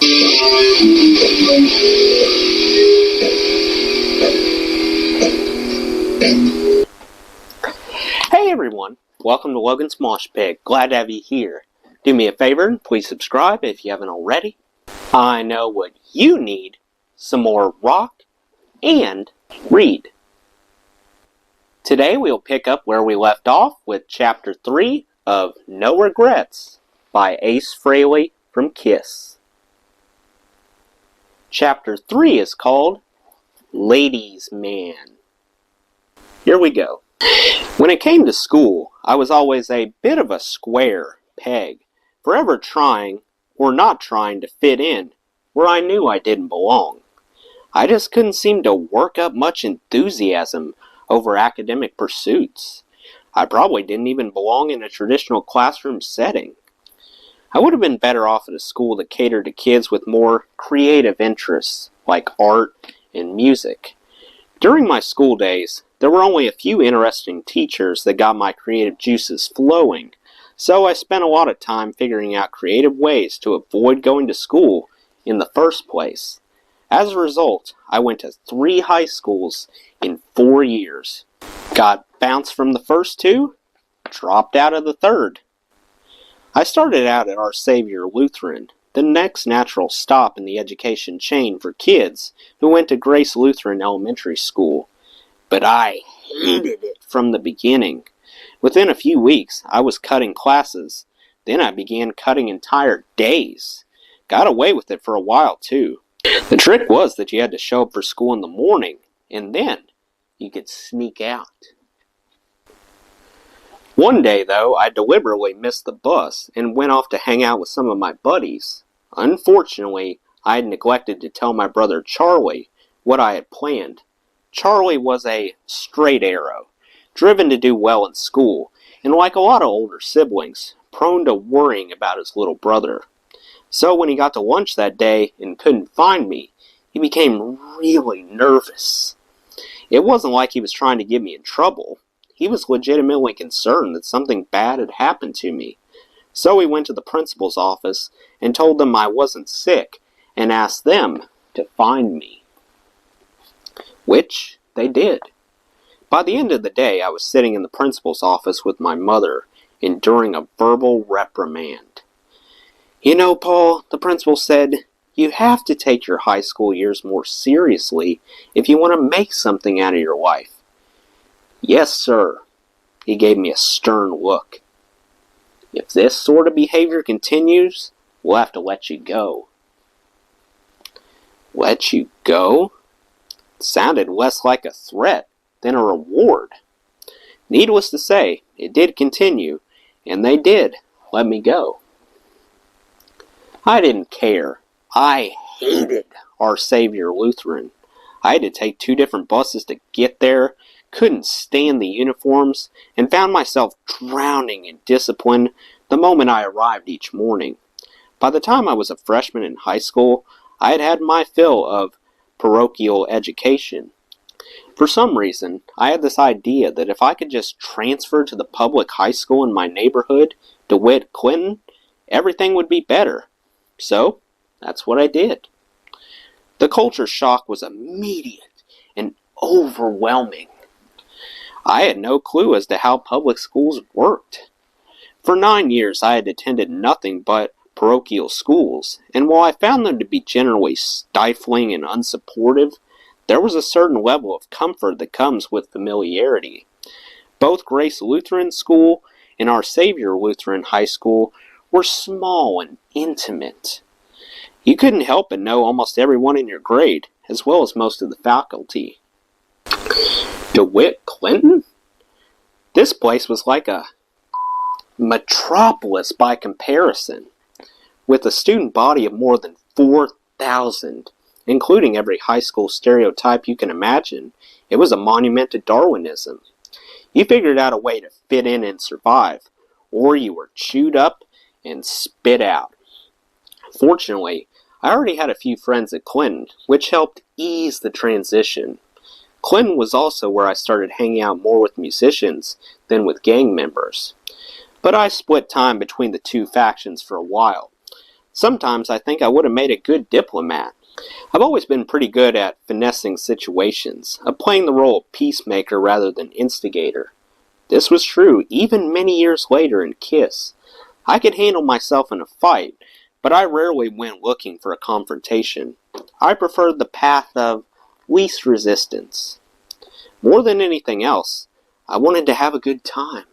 Hey everyone, welcome to Logan's Mosh Pit. Glad to have you here. Do me a favor and please subscribe if you haven't already. I know what you need, some more rock and read. Today we'll pick up where we left off with Chapter 3 of No Regrets by Ace Frehley from Kiss. Chapter 3 is called Ladies' Man. Here we go. When it came to school, I was always a bit of a square peg, forever trying or not trying to fit in where I knew I didn't belong. I just couldn't seem to work up much enthusiasm over academic pursuits. I probably didn't even belong in a traditional classroom setting. I would have been better off at a school that catered to kids with more creative interests, like art and music. During my school days, there were only a few interesting teachers that got my creative juices flowing, so I spent a lot of time figuring out creative ways to avoid going to school in the first place. As a result, I went to 3 high schools in 4 years. Got bounced from the first 2, dropped out of the third. I started out at Our Savior Lutheran, the next natural stop in the education chain for kids who went to Grace Lutheran Elementary School. But I hated it from the beginning. Within a few weeks, I was cutting classes. Then I began cutting entire days. Got away with it for a while, too. The trick was that you had to show up for school in the morning, and then you could sneak out. One day, though, I deliberately missed the bus and went off to hang out with some of my buddies. Unfortunately, I had neglected to tell my brother Charlie what I had planned. Charlie was a straight arrow, driven to do well in school, and like a lot of older siblings, prone to worrying about his little brother. So when he got to lunch that day and couldn't find me, he became really nervous. It wasn't like he was trying to get me in trouble. He was legitimately concerned that something bad had happened to me. So he went to the principal's office and told them I wasn't sick and asked them to find me. Which they did. By the end of the day, I was sitting in the principal's office with my mother, enduring a verbal reprimand. "You know, Paul," the principal said, "you have to take your high school years more seriously if you want to make something out of your life." "Yes, sir." He gave me a stern look. "If this sort of behavior continues, we'll have to let you go." Let you go? It sounded less like a threat than a reward. Needless to say, it did continue, and they did let me go. I didn't care. I hated Our Savior Lutheran. I had to take 2 different buses to get there, couldn't stand the uniforms, and found myself drowning in discipline the moment I arrived each morning. By the time I was a freshman in high school, I had had my fill of parochial education. For some reason, I had this idea that if I could just transfer to the public high school in my neighborhood, DeWitt Clinton, everything would be better. So, that's what I did. The culture shock was immediate and overwhelming. I had no clue as to how public schools worked. For 9 years, I had attended nothing but parochial schools, and while I found them to be generally stifling and unsupportive, there was a certain level of comfort that comes with familiarity. Both Grace Lutheran School and Our Savior Lutheran High School were small and intimate. You couldn't help but know almost everyone in your grade, as well as most of the faculty. DeWitt Clinton? This place was like a metropolis by comparison, with a student body of more than 4,000, including every high school stereotype you can imagine. It was a monument to Darwinism. You figured out a way to fit in and survive, or you were chewed up and spit out. Fortunately, I already had a few friends at Clinton, which helped ease the transition. Clinton was also where I started hanging out more with musicians than with gang members. But I split time between the 2 factions for a while. Sometimes I think I would have made a good diplomat. I've always been pretty good at finessing situations, of playing the role of peacemaker rather than instigator. This was true even many years later in Kiss. I could handle myself in a fight, but I rarely went looking for a confrontation. I preferred the path of least resistance. More than anything else, I wanted to have a good time.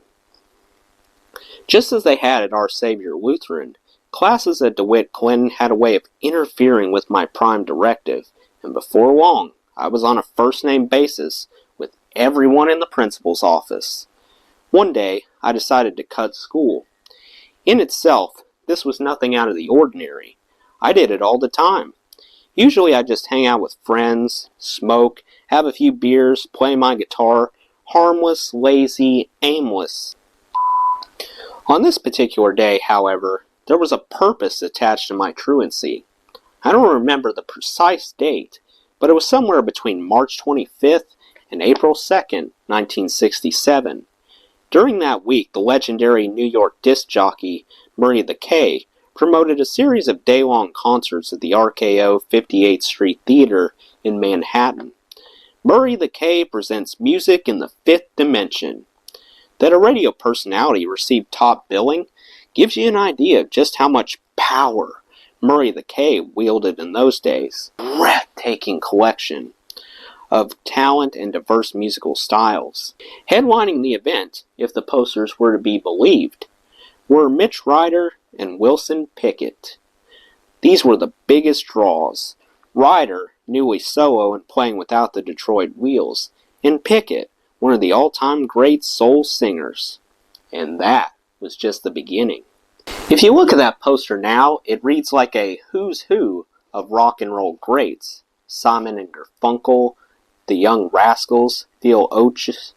Just as they had at Our Savior Lutheran, classes at DeWitt Clinton had a way of interfering with my prime directive, and before long, I was on a first-name basis with everyone in the principal's office. One day, I decided to cut school. In itself, this was nothing out of the ordinary. I did it all the time. Usually I just hang out with friends, smoke, have a few beers, play my guitar, harmless, lazy, aimless. On this particular day, however, there was a purpose attached to my truancy. I don't remember the precise date, but it was somewhere between March 25th and April 2nd, 1967. During that week, the legendary New York disc jockey Murray the K promoted a series of day-long concerts at the RKO 58th Street Theater in Manhattan. Murray the K presents music in the fifth dimension. That a radio personality received top billing gives you an idea of just how much power Murray the K wielded in those days. Breathtaking collection of talent and diverse musical styles. Headlining the event, if the posters were to be believed, were Mitch Ryder and Wilson Pickett. These were the biggest draws. Ryder, newly solo and playing without the Detroit Wheels, and Pickett, one of the all-time great soul singers. And that was just the beginning. If you look at that poster now, it reads like a who's who of rock and roll greats. Simon and Garfunkel, the Young Rascals, Phil Ochs,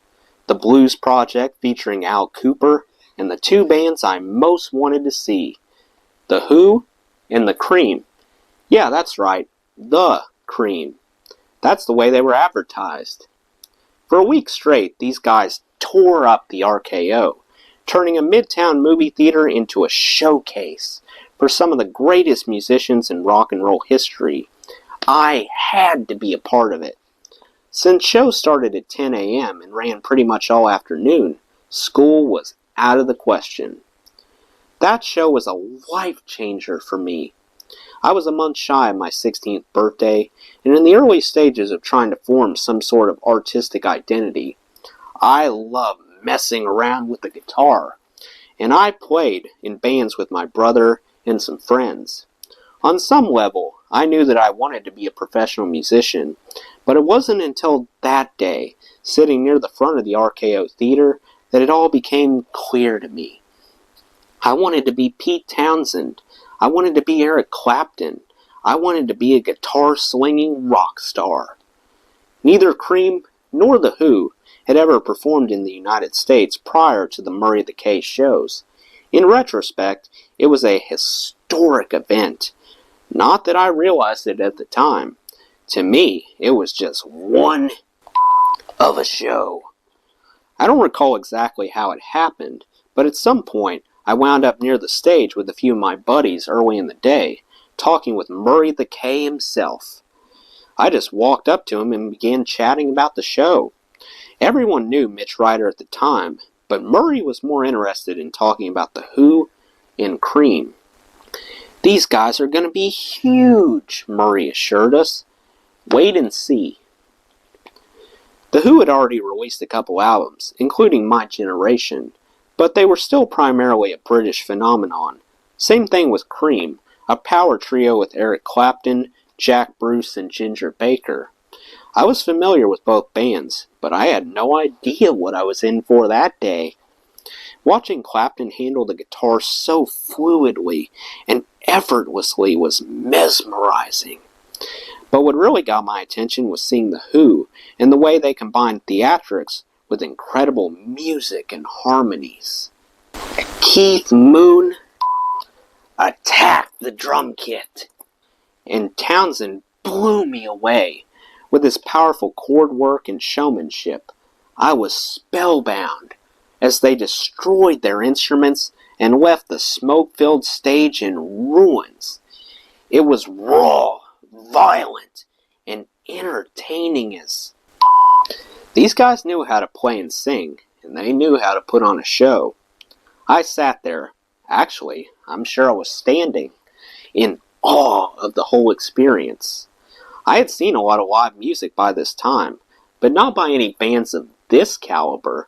the Blues Project featuring Al Kooper, and the two bands I most wanted to see, The Who and The Cream. Yeah, that's right, The Cream. That's the way they were advertised. For a week straight, these guys tore up the RKO, turning a Midtown movie theater into a showcase for some of the greatest musicians in rock and roll history. I had to be a part of it. Since shows started at 10 a.m. and ran pretty much all afternoon, school was out of the question. That show was a life changer for me. I was a month shy of my 16th birthday, and in the early stages of trying to form some sort of artistic identity. I love messing around with the guitar, and I played in bands with my brother and some friends. On some level, I knew that I wanted to be a professional musician, but it wasn't until that day, sitting near the front of the RKO Theater, that it all became clear to me. I wanted to be Pete Townsend. I wanted to be Eric Clapton. I wanted to be a guitar-slinging rock star. Neither Cream nor The Who had ever performed in the United States prior to the Murray the K shows. In retrospect, it was a historic event. Not that I realized it at the time. To me, it was just one of a show. I don't recall exactly how it happened, but at some point, I wound up near the stage with a few of my buddies early in the day, talking with Murray the K himself. I just walked up to him and began chatting about the show. Everyone knew Mitch Ryder at the time, but Murray was more interested in talking about The Who and Cream. These guys are going to be huge, Murray assured us. Wait and see. The Who had already released a couple albums, including My Generation, but they were still primarily a British phenomenon. Same thing with Cream, a power trio with Eric Clapton, Jack Bruce, and Ginger Baker. I was familiar with both bands, but I had no idea what I was in for that day. Watching Clapton handle the guitar so fluidly and effortlessly was mesmerizing. But what really got my attention was seeing The Who and the way they combined theatrics with incredible music and harmonies. Keith Moon attacked the drum kit, and Townsend blew me away with his powerful chord work and showmanship. I was spellbound as they destroyed their instruments and left the smoke-filled stage in ruins. It was raw, violent, and entertaining as... These guys knew how to play and sing, and they knew how to put on a show. I sat there. Actually, I'm sure I was standing, in awe of the whole experience. I had seen a lot of live music by this time, but not by any bands of this caliber.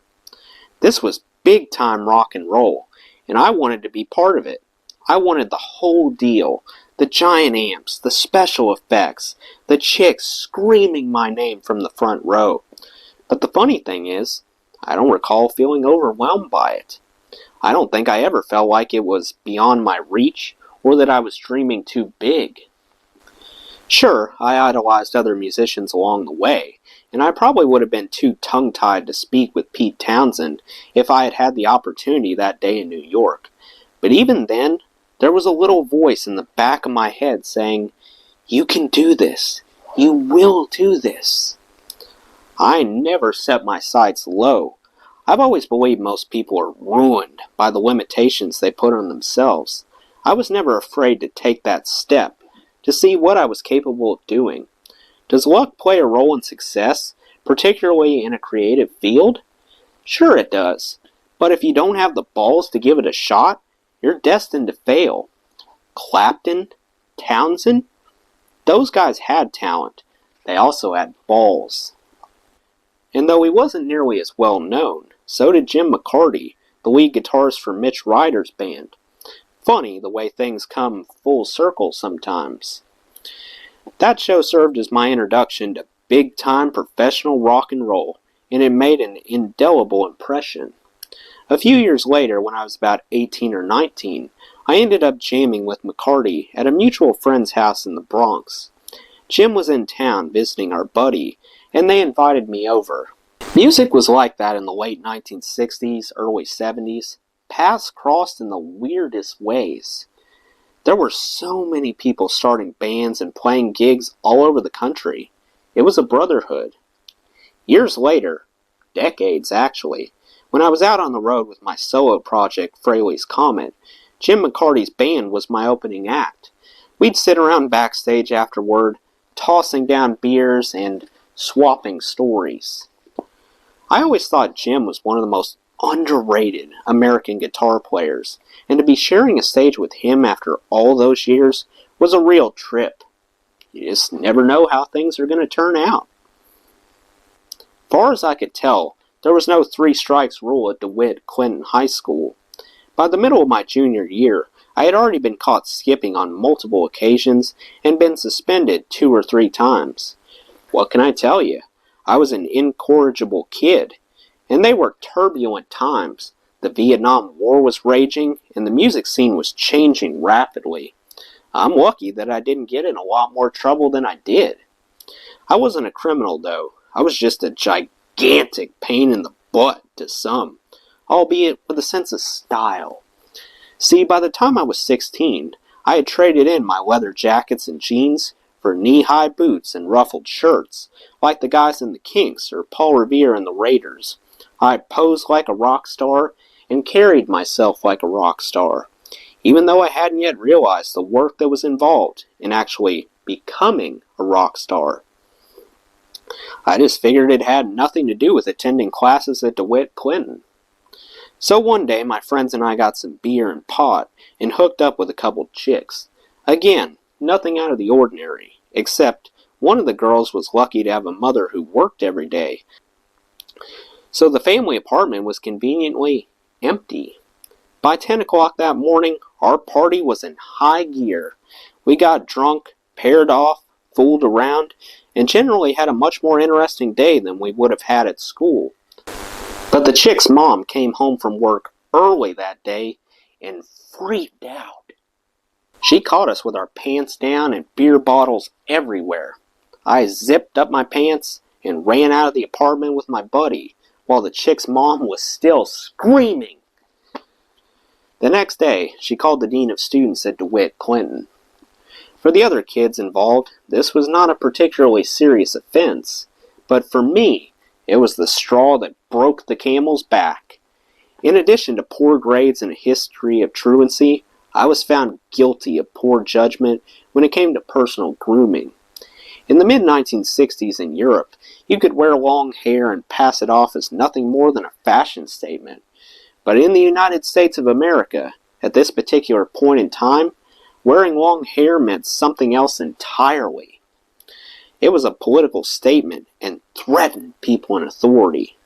This was big-time rock and roll, and I wanted to be part of it. I wanted the whole deal. The giant amps, the special effects, the chicks screaming my name from the front row. But the funny thing is, I don't recall feeling overwhelmed by it. I don't think I ever felt like it was beyond my reach, or that I was dreaming too big. Sure, I idolized other musicians along the way, and I probably would have been too tongue-tied to speak with Pete Townsend if I had had the opportunity that day in New York. But even then, there was a little voice in the back of my head saying, "You can do this. You will do this." I never set my sights low. I've always believed most people are ruined by the limitations they put on themselves. I was never afraid to take that step, to see what I was capable of doing. Does luck play a role in success, particularly in a creative field? Sure it does. But if you don't have the balls to give it a shot, you're destined to fail. Clapton? Townsend? Those guys had talent. They also had balls. And though he wasn't nearly as well known, so did Jim McCarty, the lead guitarist for Mitch Ryder's band. Funny the way things come full circle sometimes. That show served as my introduction to big-time professional rock and roll, and it made an indelible impression. A few years later, when I was about 18 or 19, I ended up jamming with McCarty at a mutual friend's house in the Bronx. Jim was in town visiting our buddy, and they invited me over. Music was like that in the late 1960s, early 70s. Paths crossed in the weirdest ways. There were so many people starting bands and playing gigs all over the country. It was a brotherhood. Years later, decades actually, when I was out on the road with my solo project, Frehley's Comet, Jim McCarty's band was my opening act. We'd sit around backstage afterward, tossing down beers and swapping stories. I always thought Jim was one of the most underrated American guitar players, and to be sharing a stage with him after all those years was a real trip. You just never know how things are going to turn out. Far as I could tell, there was no 3 strikes rule at DeWitt Clinton High School. By the middle of my junior year, I had already been caught skipping on multiple occasions and been suspended 2 or 3 times. What can I tell you? I was an incorrigible kid, and they were turbulent times. The Vietnam War was raging, and the music scene was changing rapidly. I'm lucky that I didn't get in a lot more trouble than I did. I wasn't a criminal, though. I was just a gigantic pain in the butt to some, albeit with a sense of style. See, by the time I was 16, I had traded in my leather jackets and jeans for knee-high boots and ruffled shirts, like the guys in the Kinks or Paul Revere and the Raiders. I posed like a rock star and carried myself like a rock star, even though I hadn't yet realized the work that was involved in actually becoming a rock star. I just figured it had nothing to do with attending classes at DeWitt Clinton. So one day my friends and I got some beer and pot and hooked up with a couple chicks. Again, nothing out of the ordinary, except one of the girls was lucky to have a mother who worked every day. So the family apartment was conveniently empty. By 10 o'clock that morning, our party was in high gear. We got drunk, paired off, fooled around, and generally had a much more interesting day than we would have had at school. But the chick's mom came home from work early that day and freaked out. She caught us with our pants down and beer bottles everywhere. I zipped up my pants and ran out of the apartment with my buddy, while the chick's mom was still screaming. The next day, she called the dean of students at DeWitt Clinton. For the other kids involved, this was not a particularly serious offense, but for me, it was the straw that broke the camel's back. In addition to poor grades and a history of truancy, I was found guilty of poor judgment when it came to personal grooming. In the mid-1960s in Europe, you could wear long hair and pass it off as nothing more than a fashion statement. But in the United States of America, at this particular point in time, wearing long hair meant something else entirely. It was a political statement and threatened people in authority.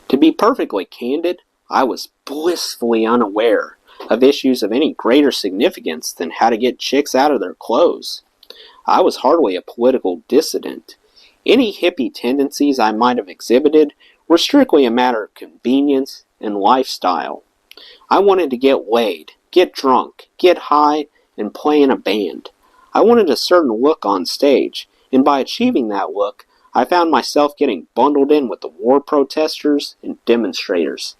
To be perfectly candid, I was blissfully unaware of issues of any greater significance than how to get chicks out of their clothes. I was hardly a political dissident. Any hippie tendencies I might have exhibited were strictly a matter of convenience and lifestyle. I wanted to get laid, get drunk, get high, and play in a band. I wanted a certain look on stage, and by achieving that look, I found myself getting bundled in with the war protesters and demonstrators.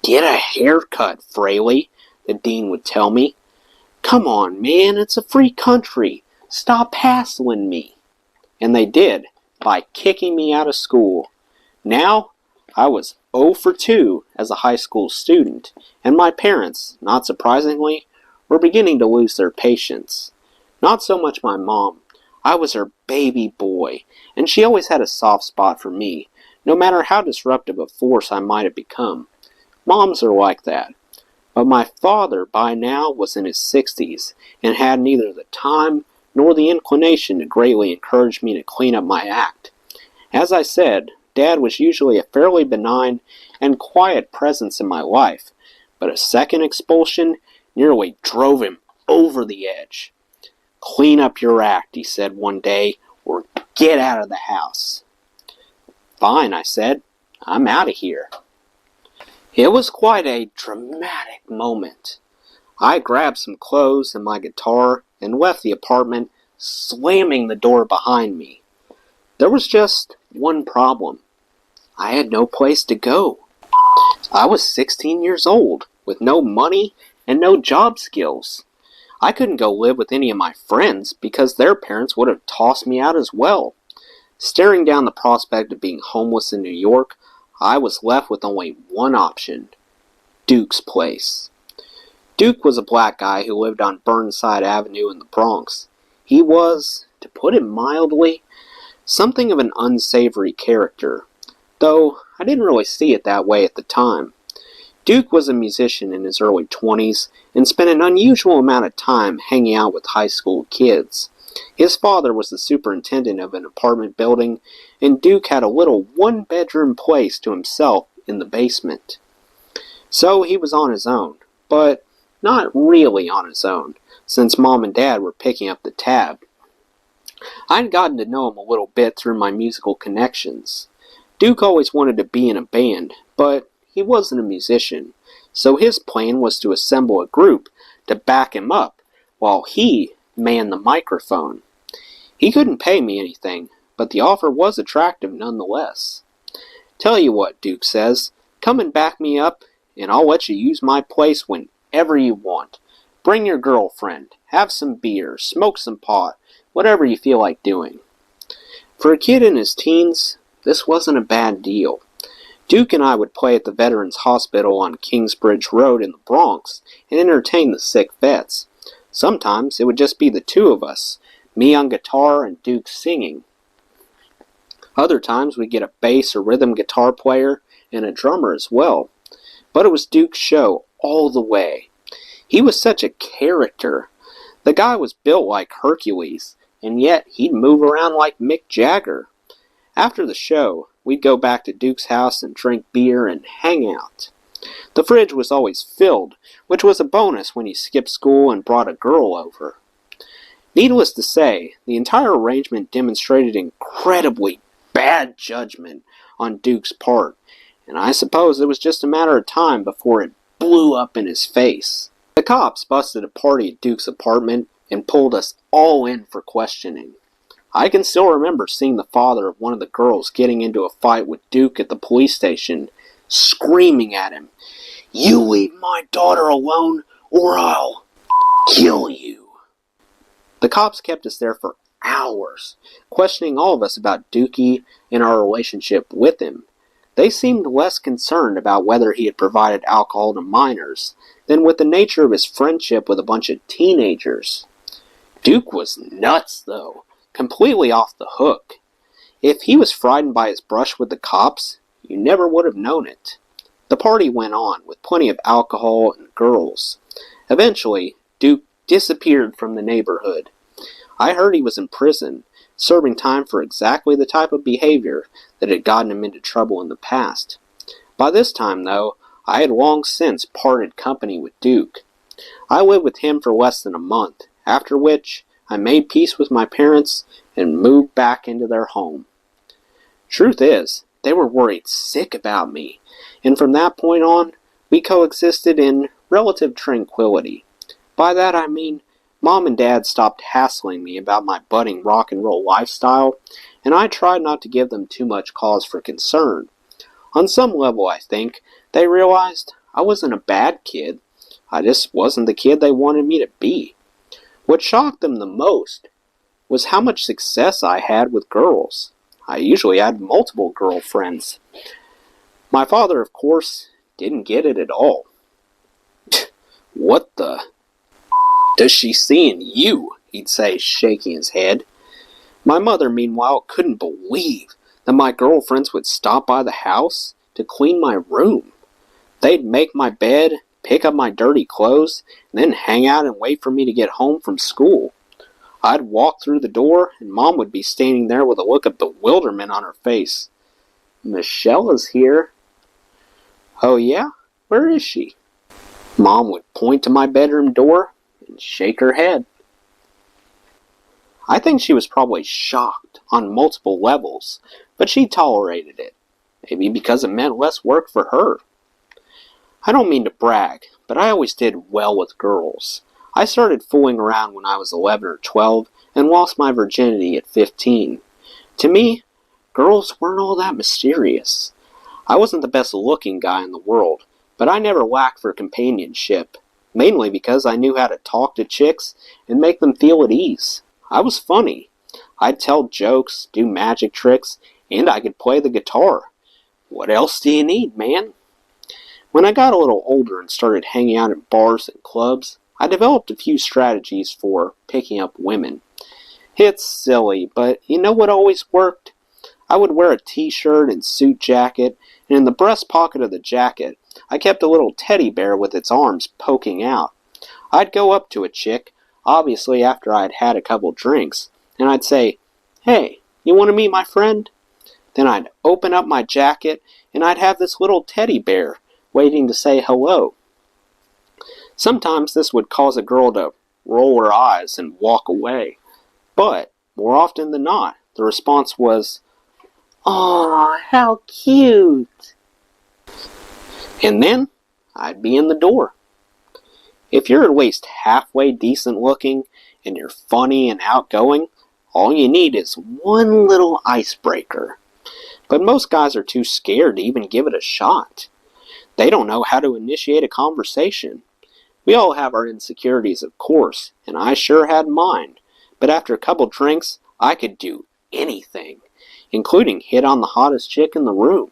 "Get a haircut, Frehley," the dean would tell me. "Come on, man, it's a free country. Stop hassling me." And they did, by kicking me out of school. Now, I was 0 for 2 as a high school student, and my parents, not surprisingly, were beginning to lose their patience. Not so much my mom. I was her baby boy, and she always had a soft spot for me, no matter how disruptive a force I might have become. Moms are like that. But my father, by now, was in his 60s, and had neither the time nor the inclination to greatly encourage me to clean up my act. As I said, Dad was usually a fairly benign and quiet presence in my life, but a second expulsion nearly drove him over the edge. "Clean up your act," he said one day, "or get out of the house." "Fine," I said. "I'm out of here." It was quite a dramatic moment. I grabbed some clothes and my guitar and left the apartment, slamming the door behind me. There was just one problem. I had no place to go. I was 16 years old, with no money and no job skills. I couldn't go live with any of my friends because their parents would have tossed me out as well. Staring down the prospect of being homeless in New York, I was left with only one option: Duke's place. Duke was a black guy who lived on Burnside Avenue in the Bronx. He was, to put it mildly, something of an unsavory character, though I didn't really see it that way at the time. Duke was a musician in his early 20s and spent an unusual amount of time hanging out with high school kids. His father was the superintendent of an apartment building, and Duke had a little one-bedroom place to himself in the basement. So he was on his own, but not really on his own, since Mom and Dad were picking up the tab. I'd gotten to know him a little bit through my musical connections. Duke always wanted to be in a band, but he wasn't a musician, so his plan was to assemble a group to back him up while he manned the microphone. He couldn't pay me anything, but the offer was attractive nonetheless. "Tell you what," Duke says, "come and back me up, and I'll let you use my place whenever you want. Bring your girlfriend, have some beer, smoke some pot, whatever you feel like doing." For a kid in his teens, this wasn't a bad deal. Duke and I would play at the Veterans Hospital on Kingsbridge Road in the Bronx and entertain the sick vets. Sometimes it would just be the two of us, me on guitar and Duke singing. Other times we'd get a bass or rhythm guitar player and a drummer as well. But it was Duke's show all the way. He was such a character. The guy was built like Hercules, and yet he'd move around like Mick Jagger. After the show, we'd go back to Duke's house and drink beer and hang out. The fridge was always filled, which was a bonus when he skipped school and brought a girl over. Needless to say, the entire arrangement demonstrated incredibly bad judgment on Duke's part, and I suppose it was just a matter of time before it blew up in his face. The cops busted a party at Duke's apartment and pulled us all in for questioning. I can still remember seeing the father of one of the girls getting into a fight with Duke at the police station, screaming at him, "You leave my daughter alone or I'll kill you." The cops kept us there for hours, questioning all of us about Dookie and our relationship with him. They seemed less concerned about whether he had provided alcohol to minors than with the nature of his friendship with a bunch of teenagers. Duke was nuts, though, completely off the hook. If he was frightened by his brush with the cops, you never would have known it. The party went on, with plenty of alcohol and girls. Eventually, Duke disappeared from the neighborhood. I heard he was in prison, serving time for exactly the type of behavior that had gotten him into trouble in the past. By this time, though, I had long since parted company with Duke. I lived with him for less than a month, after which I made peace with my parents and moved back into their home. Truth is, they were worried sick about me, and from that point on, we coexisted in relative tranquility. By that I mean, Mom and Dad stopped hassling me about my budding rock and roll lifestyle, and I tried not to give them too much cause for concern. On some level, I think, they realized I wasn't a bad kid. I just wasn't the kid they wanted me to be. What shocked them the most was how much success I had with girls. I usually had multiple girlfriends. My father, of course, didn't get it at all. "What the does she see in you?" he'd say, shaking his head. My mother, meanwhile, couldn't believe that my girlfriends would stop by the house to clean my room. They'd make my bed, pick up my dirty clothes, and then hang out and wait for me to get home from school. I'd walk through the door, and Mom would be standing there with a look of bewilderment on her face. "Michelle is here." "Oh yeah? Where is she?" Mom would point to my bedroom door and shake her head. I think she was probably shocked on multiple levels, but she tolerated it. Maybe because it meant less work for her. I don't mean to brag, but I always did well with girls. I started fooling around when I was 11 or 12 and lost my virginity at 15. To me, girls weren't all that mysterious. I wasn't the best looking guy in the world, but I never lacked for companionship, mainly because I knew how to talk to chicks and make them feel at ease. I was funny. I'd tell jokes, do magic tricks, and I could play the guitar. What else do you need, man? When I got a little older and started hanging out in bars and clubs, I developed a few strategies for picking up women. It's silly, but you know what always worked? I would wear a t-shirt and suit jacket, and in the breast pocket of the jacket, I kept a little teddy bear with its arms poking out. I'd go up to a chick, obviously after I'd had a couple drinks, and I'd say, "Hey, you want to meet my friend?" Then I'd open up my jacket, and I'd have this little teddy bear waiting to say hello. Sometimes this would cause a girl to roll her eyes and walk away, but more often than not, the response was, "Aw, how cute." And then I'd be in the door. If you're at least halfway decent looking and you're funny and outgoing, all you need is one little icebreaker. But most guys are too scared to even give it a shot. They don't know how to initiate a conversation. We all have our insecurities, of course, and I sure had mine. But after a couple drinks, I could do anything, including hit on the hottest chick in the room.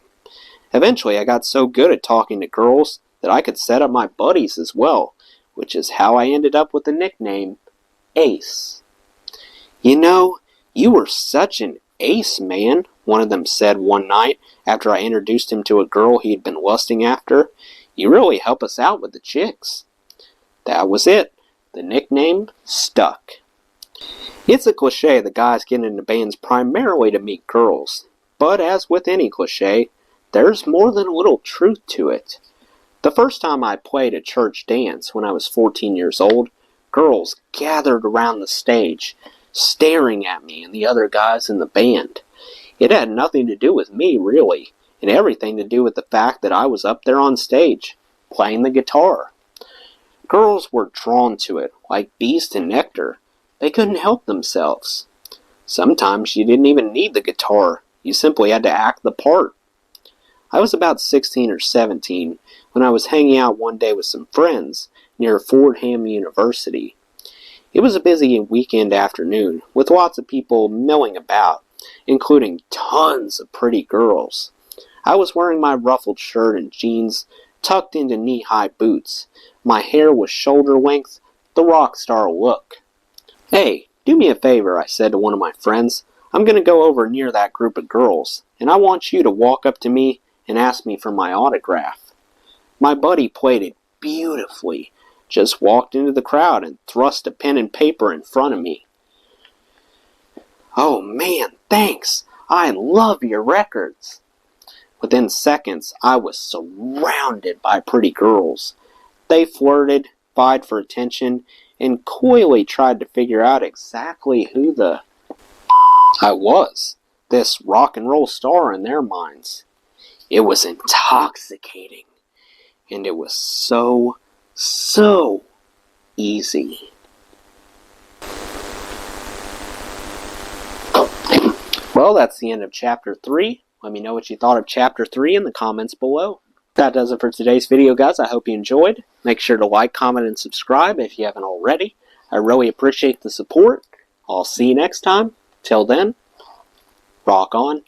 Eventually, I got so good at talking to girls that I could set up my buddies as well, which is how I ended up with the nickname Ace. "You know, you were such an ace, man," one of them said one night after I introduced him to a girl he'd been lusting after. "You really help us out with the chicks." That was it. The nickname stuck. It's a cliche that guys get into bands primarily to meet girls, but as with any cliche, there's more than a little truth to it. The first time I played a church dance when I was 14 years old, girls gathered around the stage, staring at me and the other guys in the band. It had nothing to do with me, really, and everything to do with the fact that I was up there on stage, playing the guitar. Girls were drawn to it, like bees to nectar. They couldn't help themselves. Sometimes you didn't even need the guitar. You simply had to act the part. I was about 16 or 17 when I was hanging out one day with some friends near Fordham University. It was a busy weekend afternoon, with lots of people milling about, including tons of pretty girls. I was wearing my ruffled shirt and jeans tucked into knee-high boots. My hair was shoulder length, the Rockstar look. "Hey, do me a favor," I said to one of my friends. "I'm going to go over near that group of girls, and I want you to walk up to me and ask me for my autograph." My buddy played it beautifully, just walked into the crowd and thrust a pen and paper in front of me. "Oh man, thanks! I love your records!" Within seconds, I was surrounded by pretty girls. They flirted, vied for attention, and coyly tried to figure out exactly who I was, this rock and roll star in their minds. It was intoxicating, and it was so easy. Well, that's the end of Chapter 3. Let me know what you thought of Chapter 3 in the comments below. That does it for today's video, guys. I hope you enjoyed. Make sure to like, comment, and subscribe if you haven't already. I really appreciate the support. I'll see you next time. Till then, rock on.